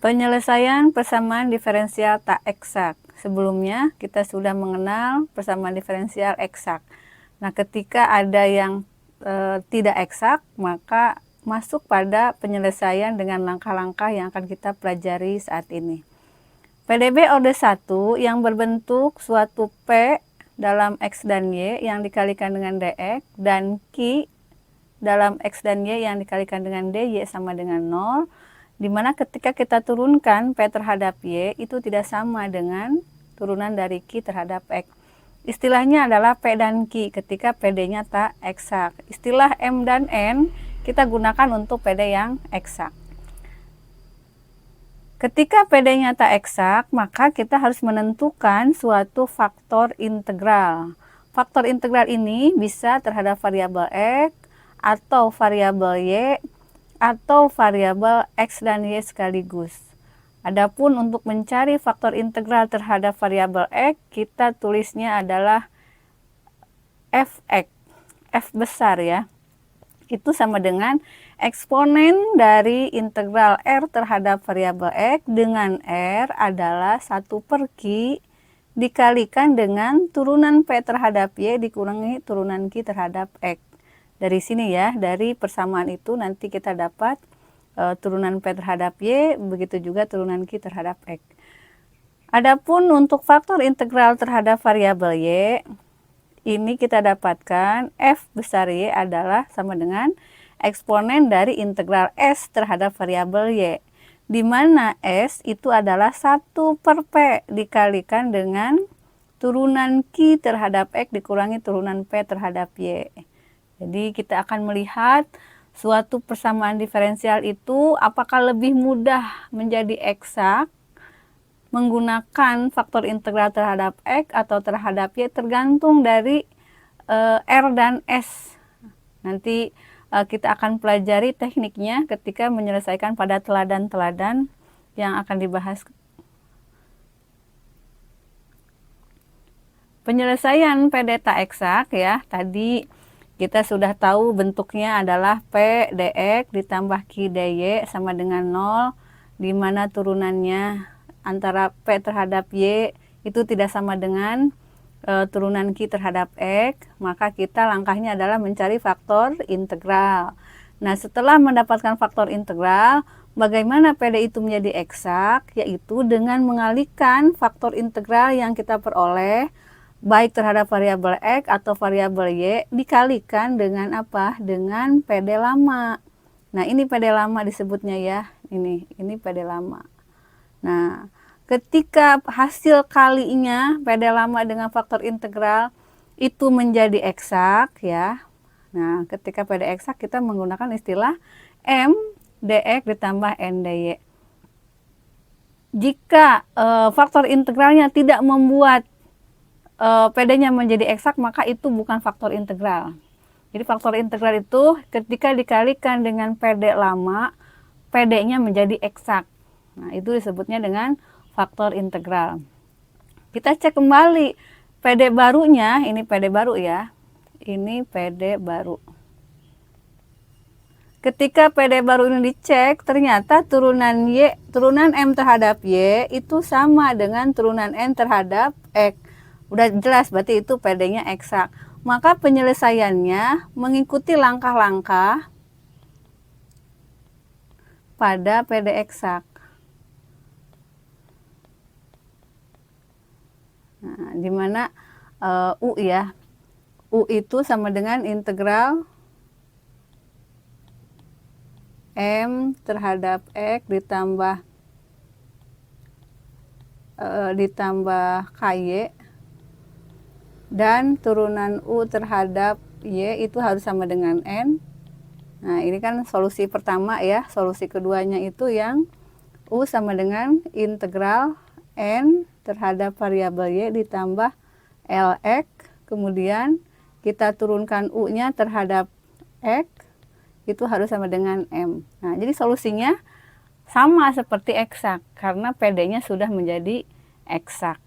Penyelesaian persamaan diferensial tak eksak. Sebelumnya kita sudah mengenal persamaan diferensial eksak. Nah, ketika ada yang tidak eksak, maka masuk pada penyelesaian dengan langkah-langkah yang akan kita pelajari saat ini. PDB order 1 yang berbentuk suatu P dalam X dan Y yang dikalikan dengan DX dan Q dalam X dan Y yang dikalikan dengan DY sama dengan 0, dimana ketika kita turunkan P terhadap Y itu tidak sama dengan turunan dari Q terhadap X. Istilahnya adalah P dan Q ketika PD-nya tak eksak. Istilah M dan N kita gunakan untuk PD yang eksak. Ketika PD-nya tak eksak, maka kita harus menentukan suatu faktor integral. Faktor integral ini bisa terhadap variabel X, atau variabel Y, atau variabel X dan Y sekaligus. Adapun untuk mencari faktor integral terhadap variabel X, kita tulisnya adalah Fx, F besar ya. Itu sama dengan eksponen dari integral R terhadap variabel X dengan R adalah 1/Q dikalikan dengan turunan P terhadap Y dikurangi turunan Q terhadap X. Dari sini ya, dari persamaan itu nanti kita dapat turunan P terhadap Y, begitu juga turunan Q terhadap X. Adapun untuk faktor integral terhadap variabel Y, ini kita dapatkan F besar Y adalah sama dengan eksponen dari integral S terhadap variabel Y, di mana S itu adalah 1/P dikalikan dengan turunan Q terhadap X dikurangi turunan P terhadap Y. Jadi kita akan melihat suatu persamaan diferensial itu apakah lebih mudah menjadi eksak menggunakan faktor integral terhadap X atau terhadap Y, tergantung dari R dan S. Nanti kita akan pelajari tekniknya ketika menyelesaikan pada teladan-teladan yang akan dibahas. Penyelesaian PD tak eksak ya, tadi kita sudah tahu bentuknya adalah P dx ditambah Q dy sama dengan 0, di mana turunannya antara P terhadap Y itu tidak sama dengan turunan Q terhadap X, maka kita langkahnya adalah mencari faktor integral. Nah, setelah mendapatkan faktor integral, bagaimana PD itu menjadi eksak? Yaitu dengan mengalihkan faktor integral yang kita peroleh baik terhadap variabel X atau variabel Y dikalikan dengan apa? Dengan PD lama. Nah, ini PD lama disebutnya ya. Ini PD lama. Nah, ketika hasil kalinya PD lama dengan faktor integral itu menjadi eksak ya. Nah, ketika PD eksak kita menggunakan istilah M dx ditambah N dy. Jika faktor integralnya tidak membuat PD-nya menjadi eksak, maka itu bukan faktor integral. Jadi faktor integral itu ketika dikalikan dengan PD lama, PD-nya menjadi eksak. Nah, itu disebutnya dengan faktor integral. Kita cek kembali PD barunya, ini PD baru ya. Ini PD baru. Ketika PD baru ini dicek, ternyata turunan M terhadap Y itu sama dengan turunan N terhadap X. Udah jelas berarti itu PD-nya eksak. Maka penyelesaiannya mengikuti langkah-langkah pada PD eksak. Nah, dimana U ya. U itu sama dengan integral M terhadap X ditambah KY. Dan turunan U terhadap Y itu harus sama dengan N. Nah, ini kan solusi pertama ya. Solusi keduanya itu yang U sama dengan integral N terhadap variabel Y ditambah Lx. Kemudian kita turunkan U-nya terhadap X. Itu harus sama dengan M. Nah, jadi solusinya sama seperti eksak. Karena PD-nya sudah menjadi eksak.